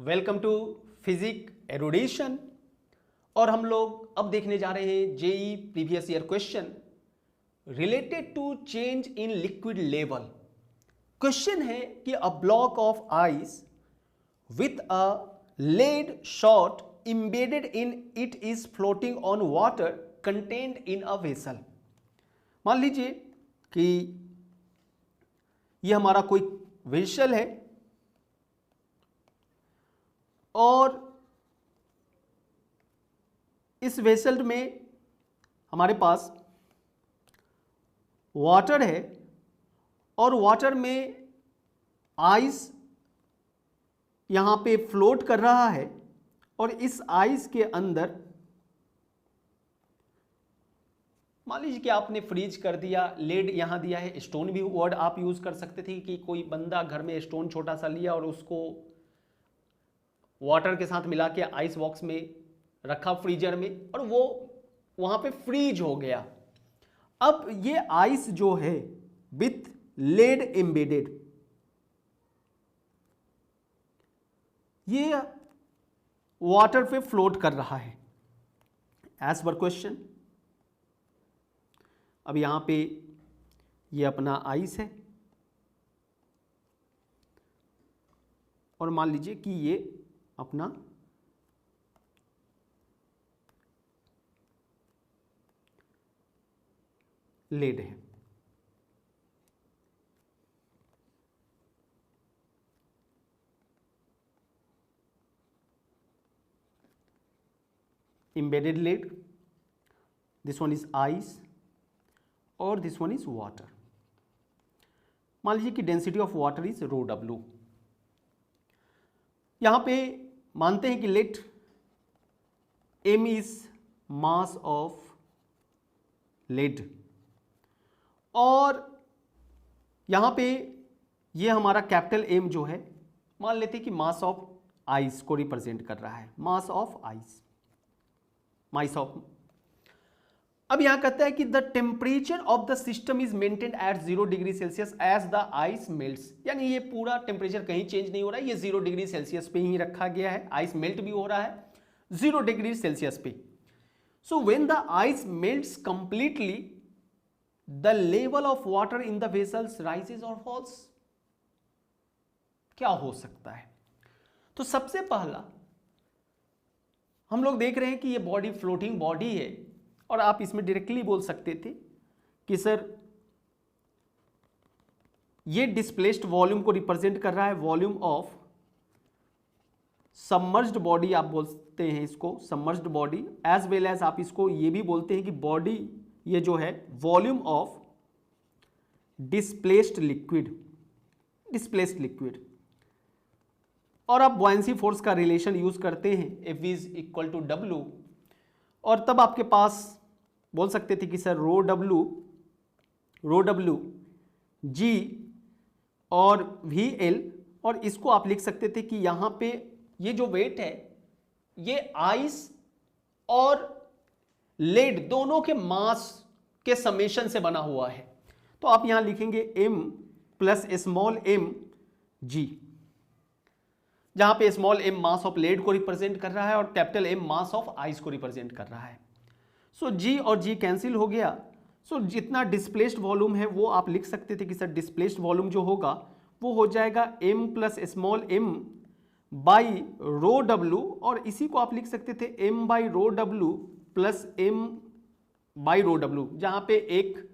Welcome to physique एरुडेशन। और हम लोग अब देखने जा रहे हैं JEE previous year question related to change in liquid level. Question है कि a block of ice with a lead shot embedded in it is floating on water contained in a vessel। मान लीजिए कि यह हमारा कोई वेसल है और इस वेसल में हमारे पास वाटर है और वाटर में आइस यहां पे फ्लोट कर रहा है और इस आइस के अंदर मान लीजिए कि आपने फ्रीज कर दिया, लेड यहां दिया है, स्टोन भी वर्ड आप यूज कर सकते थे कि कोई बंदा घर में स्टोन छोटा सा लिया और उसको वाटर के साथ मिला के आइस बॉक्स में रखा फ्रीजर में और वो वहां पे फ्रीज हो गया। अब ये आइस जो है विथ लेड एम्बेडेड, ये वाटर पे फ्लोट कर रहा है एज पर क्वेश्चन। अब यहां पे ये अपना आइस है और मान लीजिए कि ये अपना लेड है। embedded lead, this one is ice और this one is water। मान लीजिए कि density of water is rho W. यहां पे मानते हैं कि let m is mass of lead और यहां पे ये हमारा कैपिटल M जो है मान लेते हैं कि मास ऑफ आइस को रिप्रेजेंट कर रहा है, mass of ice, mass of. अब यहां कहता है कि the temperature of the system is maintained at 0 degree Celsius as the ice melts. यानी ये पूरा टेम्परेचर कहीं चेंज नहीं हो रहा है, ये 0 डिग्री सेल्सियस पे ही रखा गया है। आइस मेल्ट भी हो रहा है 0 डिग्री सेल्सियस पे। So when the ice melts completely the level of water in the vessels rises और फॉल्स। क्या हो सकता है? तो सबसे पहला हम लोग देख रहे हैं कि ये बॉडी फ्लोटिंग बॉडी है और आप इसमें डायरेक्टली बोल सकते थे कि सर ये डिस्प्लेस्ड वॉल्यूम को रिप्रेजेंट कर रहा है, वॉल्यूम ऑफ सबमर्ज्ड बॉडी आप बोलते हैं इसको, submerged body. As well as आप इसको ये भी बोलते हैं कि बॉडी ये जो है volume of displaced liquid, displaced liquid. और आप बॉयंसी फोर्स का रिलेशन यूज करते हैं F is equal to W और तब आपके पास बोल सकते थे कि सर रो डब्ल्यू G और VL, और इसको आप लिख सकते थे कि यहां पे ये जो वेट है ये आइस और लेड दोनों के मास के समेशन से बना हुआ है। तो आप यहां लिखेंगे M plus small m G, जहां पे small m mass of lead को रिप्रेजेंट कर रहा है और capital M mass of ice को रिप्रेजेंट कर रहा है। सो G और G कैंसिल हो गया। सो जितना डिस्प्लेस्ड वॉल्यूम है वो आप लिख सकते थे कि सर डिस्प्लेस्ड वॉल्यूम जो होगा वो हो जाएगा m plus small m by rho W, और इसी को आप लिख सकते थे m by rho W plus m by rho W, जहां पे एक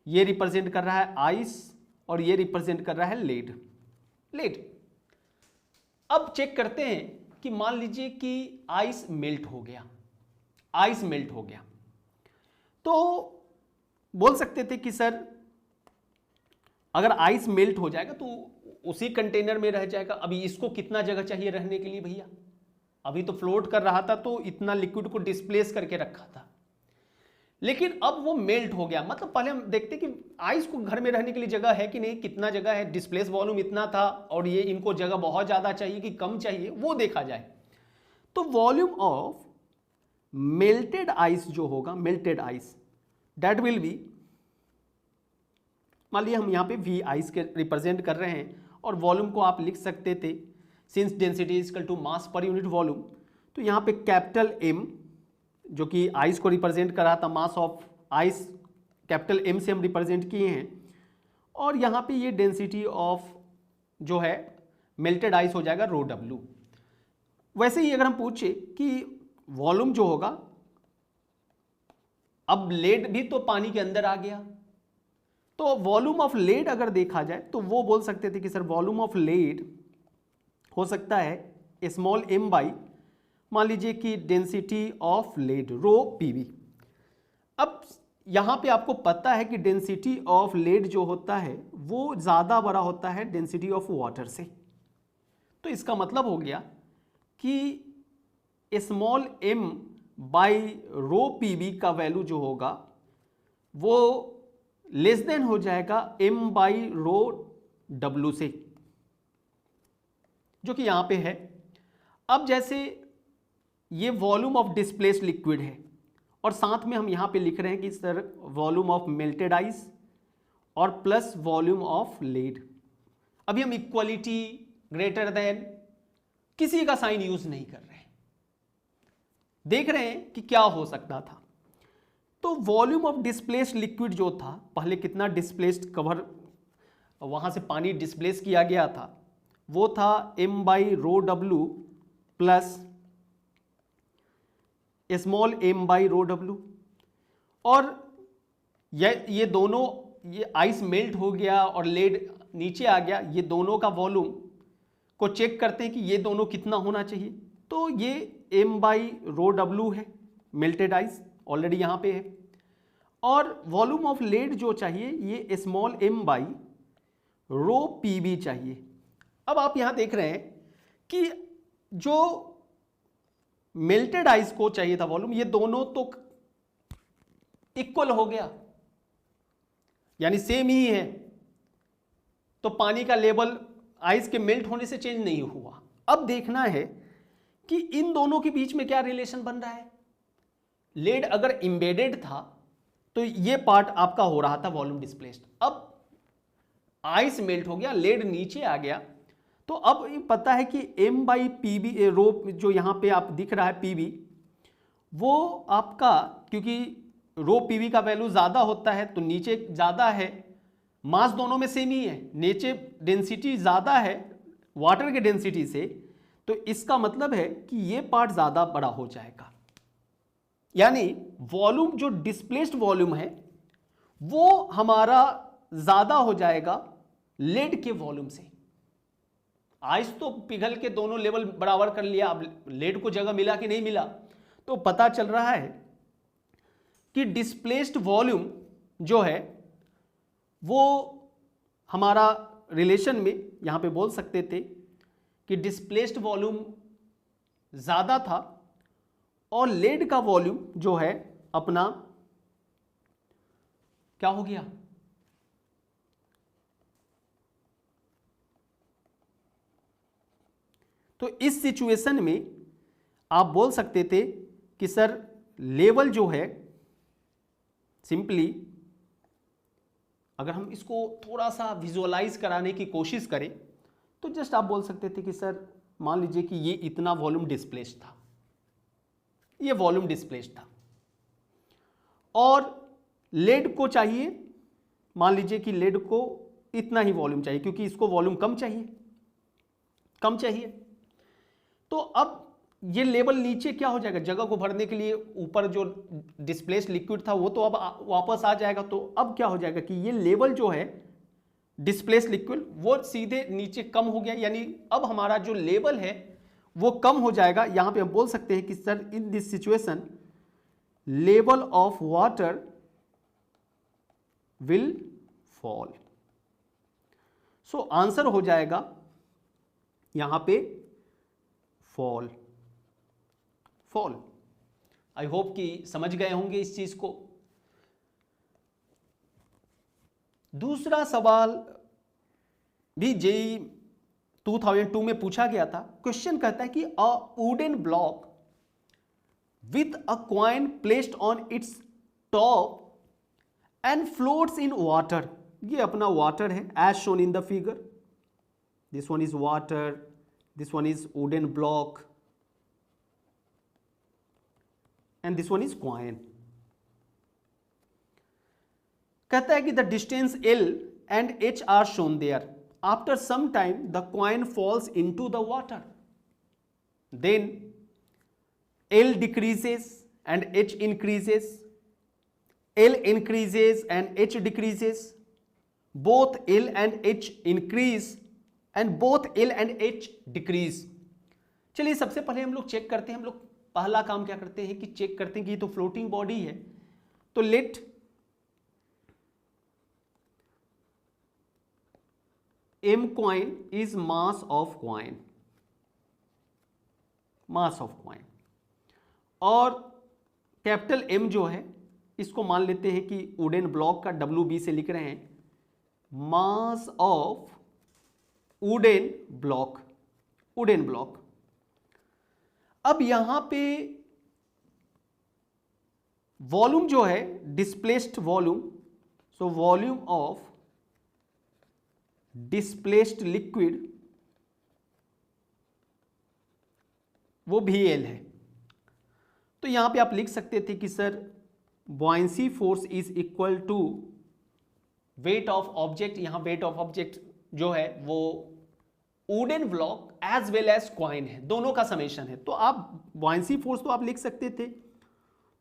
ये रिप्रेजेंट कर रहा है आइस और ये रिप्रेजेंट कर रहा है लेड। अब चेक करते हैं कि मान लीजिए कि आइस मेल्ट हो गया, आइस मेल्ट हो गया तो बोल सकते थे कि सर अगर आइस मेल्ट हो जाएगा तो उसी कंटेनर में रह जाएगा। अभी इसको कितना जगह चाहिए रहने के लिए भैया? अभी तो फ्लोट कर रहा था तो इतना लिक्विड को डिस्प्लेस करके रखा था, लेकिन अब वो मेल्ट हो गया। मतलब पहले हम देखते कि आइस को घर में रहने के लिए जगह है कि नहीं, कितना जगह है, डिस्प्लेस वॉल्यूम इतना था और ये इनको जगह बहुत ज्यादा चाहिए कि कम चाहिए, वो देखा जाए। तो वॉल्यूम ऑफ मेल्टेड आइस जो होगा, melted ice that will be, मान लिया हम यहां पे वी आइस के रिप्रेजेंट कर रहे हैं और वॉल्यूम को आप लिख सकते थे since density is equal to mass per unit volume, तो यहाँ पे कैपिटल एम जो कि आइस को रिप्रेजेंट कर रहा था, mass of ice capital M से हम रिप्रेजेंट किए हैं, और यहाँ पे ये डेंसिटी ऑफ जो है मेल्टेड आइस हो जाएगा रो डब्ल्यू। वैसे ही अगर हम पूछे कि वॉल्यूम जो होगा, अब लेड भी तो पानी के अंदर आ गया, तो वॉल्यूम ऑफ लेड अगर देखा जाए तो वो बोल सकते थे कि सर वॉल्यूम ऑफ लेड हो सकता है स्मॉल एम बाई, मान लीजिए कि density of lead rho P V. अब यहां पे आपको पता है कि डेंसिटी ऑफ लेड जो होता है वो ज्यादा बड़ा होता है डेंसिटी ऑफ वाटर से, तो इसका मतलब हो गया कि small M by rho P V का वैल्यू जो होगा वो लेस देन हो जाएगा एम बाई रो डब्ल्यू से, जो कि यहां पे है। अब जैसे ये वॉल्यूम ऑफ डिस्प्लेस्ड लिक्विड है और साथ में हम यहां पे लिख रहे हैं कि sir volume of melted ice और प्लस वॉल्यूम ऑफ लेड। अभी हम इक्वलिटी ग्रेटर देन किसी का साइन यूज नहीं कर रहे हैं, देख रहे हैं कि क्या हो सकता था। तो वॉल्यूम ऑफ डिस्प्लेस्ड लिक्विड जो था, पहले कितना डिस्प्लेस्ड कवर वहां से पानी डिस्प्लेस किया गया था, वो था M by rho W plus small M by rho W. और ये दोनों, ये आइस मेल्ट हो गया और लेड नीचे आ गया, ये दोनों का वॉल्यूम को चेक करते हैं कि ये दोनों कितना होना चाहिए। तो ये एम बाई रो डब्ल्यू है, मेल्टेड आइस ऑलरेडी यहां पे है, और वॉल्यूम ऑफ लेड जो चाहिए ये small M by rho P B चाहिए। अब आप यहां देख रहे हैं कि जो मेल्टेड आइस को चाहिए था वॉल्यूम, ये दोनों तो इक्वल हो गया, यानी सेम ही है, तो पानी का लेवल आइस के मेल्ट होने से चेंज नहीं हुआ। अब देखना है कि इन दोनों के बीच में क्या रिलेशन बन रहा है। लेड अगर एम्बेडेड था तो ये पार्ट आपका हो रहा था वॉल्यूम डिस्प्लेस्ड, अब आइस मेल्ट हो गया, लेड नीचे आ गया, तो अब पता है कि एम बाई पी बी रो जो यहां पे आप दिख रहा है पी बी, वो आपका क्योंकि रो पी बी का वैल्यू ज्यादा होता है तो नीचे ज्यादा है, मास दोनों में सेम ही है, नीचे डेंसिटी ज्यादा है वाटर के डेंसिटी से, तो इसका मतलब है कि ये पार्ट ज्यादा बड़ा हो जाएगा, यानी वॉल्यूम जो डिस्प्लेस्ड वॉल्यूम है वो हमारा ज्यादा हो जाएगा लेड के वॉल्यूम से। आइस तो पिघल के दोनों लेवल बराबर कर लिया, अब लेड को जगह मिला कि नहीं मिला, तो पता चल रहा है कि डिस्प्लेस्ड वॉल्यूम जो है वो हमारा रिलेशन में यहां पे बोल सकते थे कि डिस्प्लेस्ड वॉल्यूम ज्यादा था और लेड का वॉल्यूम जो है अपना क्या हो गया, तो इस सिचुएशन में आप बोल सकते थे कि सर लेवल जो है, सिंपली अगर हम इसको थोड़ा सा विजुअलाइज कराने की कोशिश करें तो जस्ट आप बोल सकते थे कि सर मान लीजिए कि ये इतना वॉल्यूम डिस्प्लेस्ड था, ये वॉल्यूम डिस्प्लेस्ड था, और लेड को चाहिए, मान लीजिए कि लेड को इतना ही वॉल्यूम चाहिए क्योंकि इसको वॉल्यूम कम चाहिए, तो अब ये लेवल नीचे क्या हो जाएगा, जगह को भरने के लिए ऊपर जो डिस्प्लेस्ड लिक्विड था वो तो अब वापस आ जाएगा, तो अब क्या हो जाएगा कि ये लेवल जो है डिस्प्लेस्ड लिक्विड वो सीधे नीचे कम हो गया, यानी अब हमारा जो लेवल है वो कम हो जाएगा। यहां पे हम बोल सकते हैं कि sir in this situation level of water will fall. So answer हो जाएगा यहां पे फॉल। आई होप कि समझ गए होंगे इस चीज को। दूसरा सवाल भी जेईई 2002 में पूछा गया था। क्वेश्चन कहता है कि a wooden block with a coin placed on its top and floats in water, ये अपना वाटर है as shown in the figure, this one is water, this one is wooden block, and this one is coin. कहता है कि the distance L and H are shown there. After some time the coin falls into the water. Then L decreases and H increases. L increases and H decreases. Both L and H increase and both L and H decrease. चलिए सबसे पहले हम लोग check करते हैं, हम लोग पहला काम क्या करते हैं कि चेक करते हैं कि ये तो फ्लोटिंग बॉडी है, तो late m coin is mass of coin, mass of coin, और कैपिटल M जो है इसको मान लेते हैं कि वुडन ब्लॉक का WB से लिख रहे हैं मास of wooden block, wooden block. अब यहां पे वॉल्यूम जो है displaced volume, so volume of displaced liquid वो VL है। तो यहां पे आप लिख सकते थे कि sir buoyancy force is equal to weight of object. यहां वेट ऑफ ऑब्जेक्ट जो है वो wooden block as well as coin है, दोनों का समेशन है। तो आप buoyancy फोर्स तो आप लिख सकते थे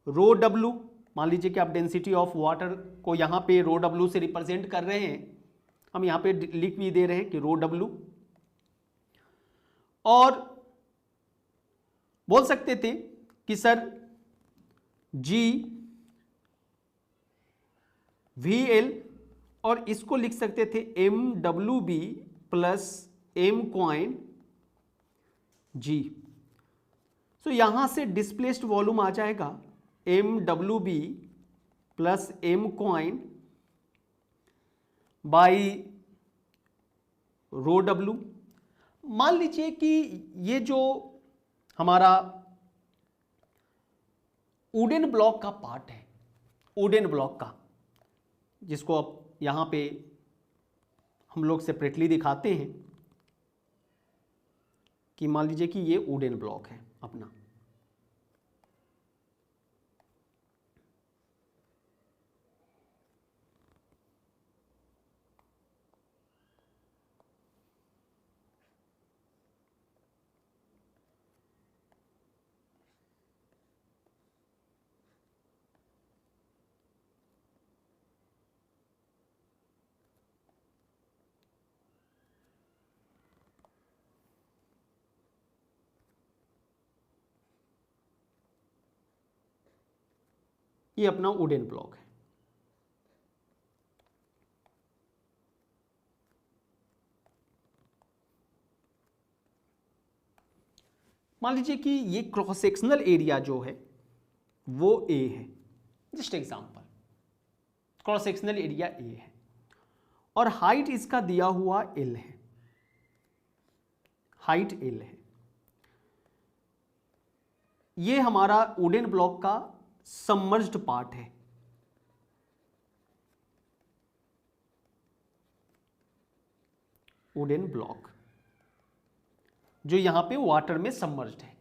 रो W, मान लीजिए कि आप डेंसिटी ऑफ वाटर को यहां पे रो W से रिप्रेजेंट कर रहे हैं, हम यहां पे लिख भी दे रहे हैं कि रो W, और बोल सकते थे कि सर G VL, और इसको लिख सकते थे MWB plus M coin G। सो यहां से डिस्प्लेस्ड वॉल्यूम आ जाएगा MWB plus M coin by row W। मान लीजिए कि ये जो हमारा वुडन ब्लॉक का पार्ट है, वुडन ब्लॉक का, जिसको अब यहां पे हम लोग सेपरेटली दिखाते हैं कि मान लीजिए कि ये वुडन ब्लॉक है अपना। ये अपना वुडन ब्लॉक है। मान लीजिए कि ये क्रॉस सेक्शनल एरिया जो है वो A है, just example, cross sectional area A है, और हाइट इसका दिया हुआ L है, हाइट L है। ये हमारा वुडन ब्लॉक का सबमर्ज्ड पार्ट है। वुडन ब्लॉक जो यहां पे वाटर में सबमर्ज्ड है,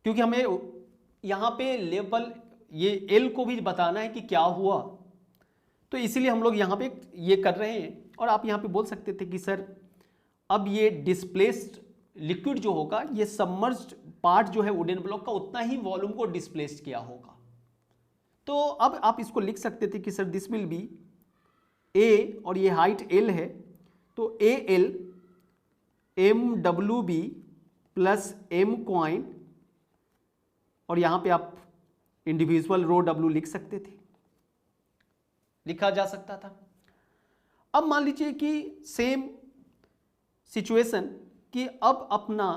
क्योंकि हमें यहां पे लेवल ये L को भी बताना है कि क्या हुआ, तो इसीलिए हम लोग यहां पे ये कर रहे हैं। और आप यहां पे बोल सकते थे कि सर अब ये डिस्प्लेस्ड लिक्विड जो होगा, ये सबमर्ज्ड पार्ट जो है वुडन ब्लॉक का उतना ही वॉल्यूम को डिस्प्लेस्ड किया होगा। तो अब आप इसको लिख सकते थे कि sir this will be A, और ये हाइट L है, तो AL MWB plus M coin, और यहां पे आप इंडिविजुअल रो W लिख सकते थे, लिखा जा सकता था। अब मान लीजिए कि सेम सिचुएशन कि अब अपना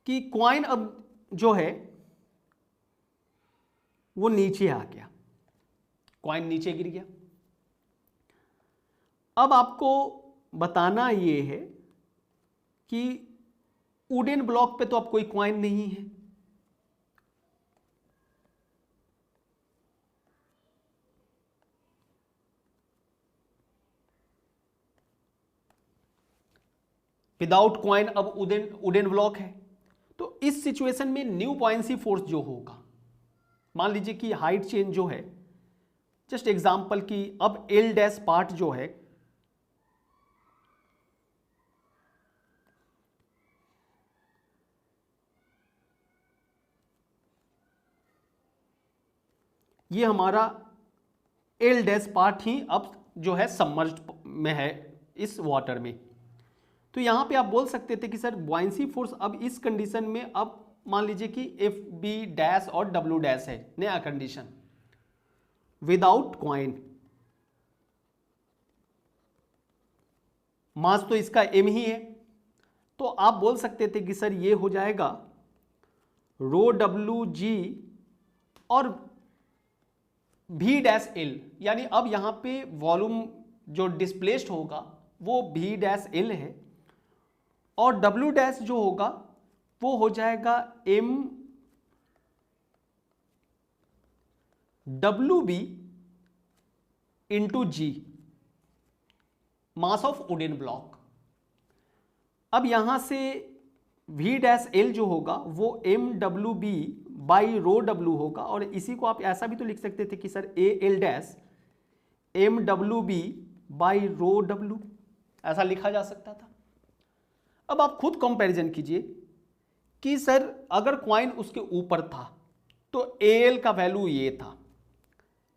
कि कॉइन अब जो है वो नीचे आ गया, कॉइन नीचे गिर गया। अब आपको बताना ये है कि वुडन ब्लॉक पे तो अब कोई कॉइन नहीं है, विदाउट कॉइन अब वुडन ब्लॉक है। तो इस सिचुएशन में न्यू बॉयंसी फोर्स जो होगा, मान लीजिए कि हाइट चेंज जो है, जस्ट एग्जांपल की अब एल डैश पार्ट जो है ये हमारा एल डैश पार्ट ही अब जो है सबमर्ज्ड में है इस वाटर में। तो यहां पे आप बोल सकते थे कि सर बॉयंसी फोर्स अब इस कंडीशन में अब मान लीजिए कि एफ बी डैश और डब्ल्यू डैश है नया कंडीशन विदाउट कॉइन, मास तो इसका एम ही है, तो आप बोल सकते थे कि सर ये हो जाएगा रो डब्ल्यू जी और भी डैश एल, यानी अब यहां पे वॉल्यूम जो डिस्प्लेस्ड होगा वो भी डैश एल है और डब्ल्यू डैश जो होगा वो हो जाएगा M W B into G, mass of wooden block. अब यहां से वी डैश एल जो होगा वो M W B by rho W होगा, और इसी को आप ऐसा भी तो लिख सकते थे कि sir A L dash M W B by rho W, ऐसा लिखा जा सकता था। अब आप खुद कंपैरिजन कीजिए कि सर अगर कॉइन उसके ऊपर था तो ए एल का वैल्यू ये था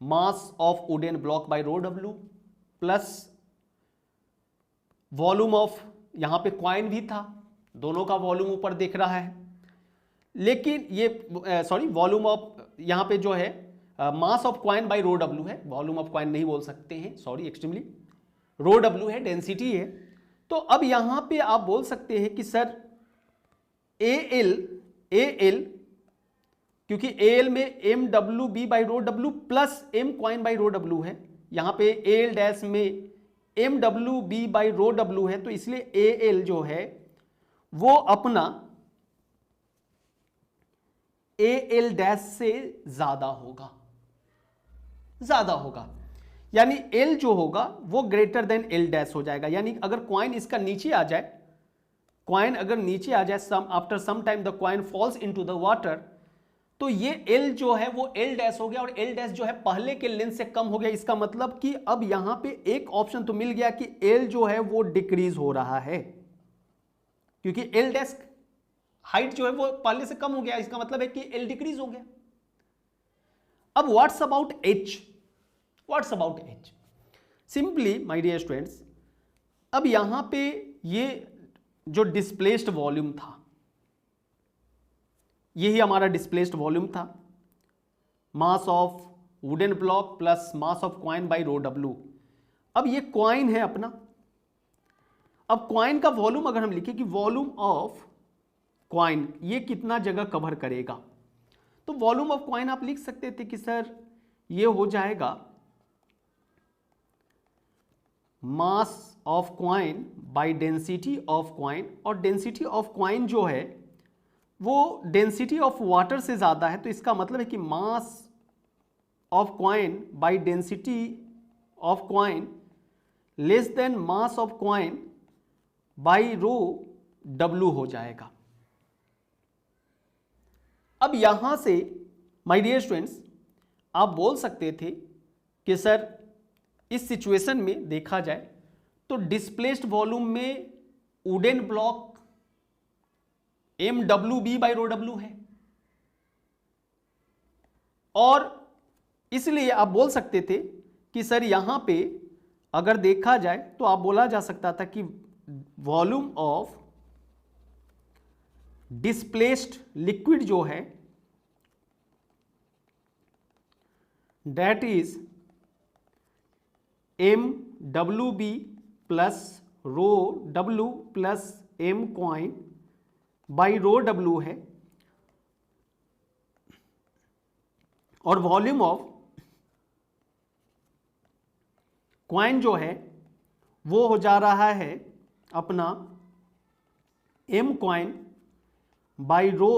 mass of wooden block by rho W plus volume of, यहां पे कॉइन भी था, दोनों का वॉल्यूम ऊपर दिख रहा है, लेकिन ये सॉरी वॉल्यूम ऑफ यहां पे जो है mass of coin by rho W है, वॉल्यूम ऑफ कॉइन नहीं बोल सकते हैं, सॉरी एक्सट्रीमली, रो डब्ल्यू है, डेंसिटी है। तो अब यहां पे आप बोल सकते हैं कि सर ए एल क्योंकि ए एल में M W B by rho W plus M coin by rho W है, यहां पे ए एल डैश में M W B by rho W है, तो इसलिए ए एल जो है वो अपना ए एल डैश से ज्यादा होगा, यानी एल जो होगा वो ग्रेटर देन एल डैश हो जाएगा। यानी अगर कॉइन इसका नीचे आ जाए, कॉइन अगर नीचे आ जाए after some time the coin falls into the water, तो ये एल जो है वो एल डैश हो गया और एल डैश जो है पहले के लेंथ से कम हो गया। इसका मतलब कि अब यहां पे एक ऑप्शन तो मिल गया कि एल जो है वो डिक्रीज हो रहा है, क्योंकि एल डैश हाइट जो है वो पहले से कम हो गया, इसका मतलब है कि एल डिक्रीज हो गया। अब what's about H, simply my dear students, अब यहां पे ये जो डिस्प्लेस्ड वॉल्यूम था, यही हमारा डिस्प्लेस्ड वॉल्यूम था, mass of wooden block plus mass of coin by rho W. अब ये कॉइन है अपना, अब कॉइन का वॉल्यूम अगर हम लिखें कि वॉल्यूम ऑफ कॉइन ये कितना जगह कवर करेगा, तो वॉल्यूम ऑफ कॉइन आप लिख सकते थे कि सर ये हो जाएगा mass of coin by density of coin, और डेंसिटी ऑफ कॉइन जो है वो डेंसिटी ऑफ वाटर से ज्यादा है, तो इसका मतलब है कि mass of coin by density of coin less then mass of coin by rho W हो जाएगा। अब यहां से माय डियर स्टूडेंट्स आप बोल सकते थे कि सर इस सिचुएशन में देखा जाए तो डिस्प्लेस्ड वॉल्यूम में wooden block M W B by rho W है, और इसलिए आप बोल सकते थे कि सर यहां पे अगर देखा जाए तो आप बोला जा सकता था कि वॉल्यूम ऑफ डिस्प्लेस्ड लिक्विड जो है that is M W B plus rho W plus M coin by rho W है, और वॉल्यूम ऑफ कॉइन जो है वो हो जा रहा है अपना M coin by rho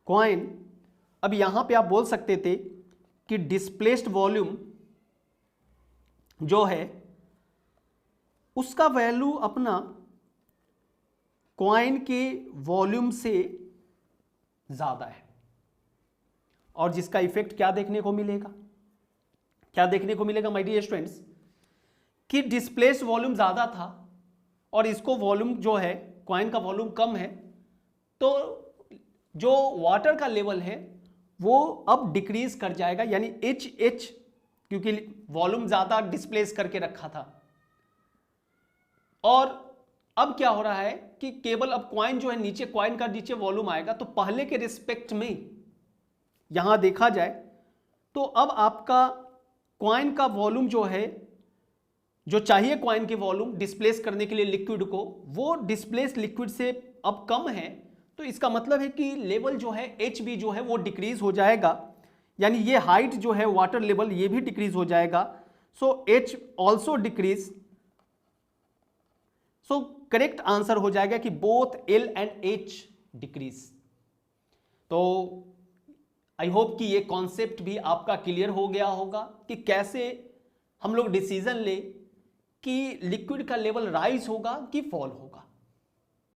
coin. अब यहां पे आप बोल सकते थे कि डिस्प्लेस्ड वॉल्यूम जो है उसका वैल्यू अपना कॉइन के वॉल्यूम से ज्यादा है, और जिसका इफेक्ट क्या देखने को मिलेगा, क्या देखने को मिलेगा माय डियर स्टूडेंट्स, कि डिस्प्लेस्ड वॉल्यूम ज्यादा था और इसको वॉल्यूम जो है कॉइन का वॉल्यूम कम है, तो जो वाटर का लेवल है वो अब डिक्रीज कर जाएगा, यानी एच क्योंकि वॉल्यूम ज्यादा डिस्प्लेस करके रखा था। और अब क्या हो रहा है कि केवल अब कॉइन जो है नीचे, कॉइन का नीचे वॉल्यूम आएगा, तो पहले के रिस्पेक्ट में यहां देखा जाए तो अब आपका कॉइन का वॉल्यूम जो है, जो चाहिए कॉइन के वॉल्यूम डिस्प्लेस करने के लिए लिक्विड को, वो डिस्प्लेस लिक्विड से अब कम है। तो इसका मतलब है कि लेवल जो है एच भी जो है वो डिक्रीज हो जाएगा, यानी ये हाइट जो है वाटर लेवल ये भी डिक्रीज हो जाएगा। So H also decrease. So correct answer हो जाएगा कि both L and H decrease. तो आई होप कि ये कॉन्सेप्ट भी आपका क्लियर हो गया होगा कि कैसे हम लोग डिसीजन ले कि लिक्विड का लेवल राइज होगा कि फॉल होगा।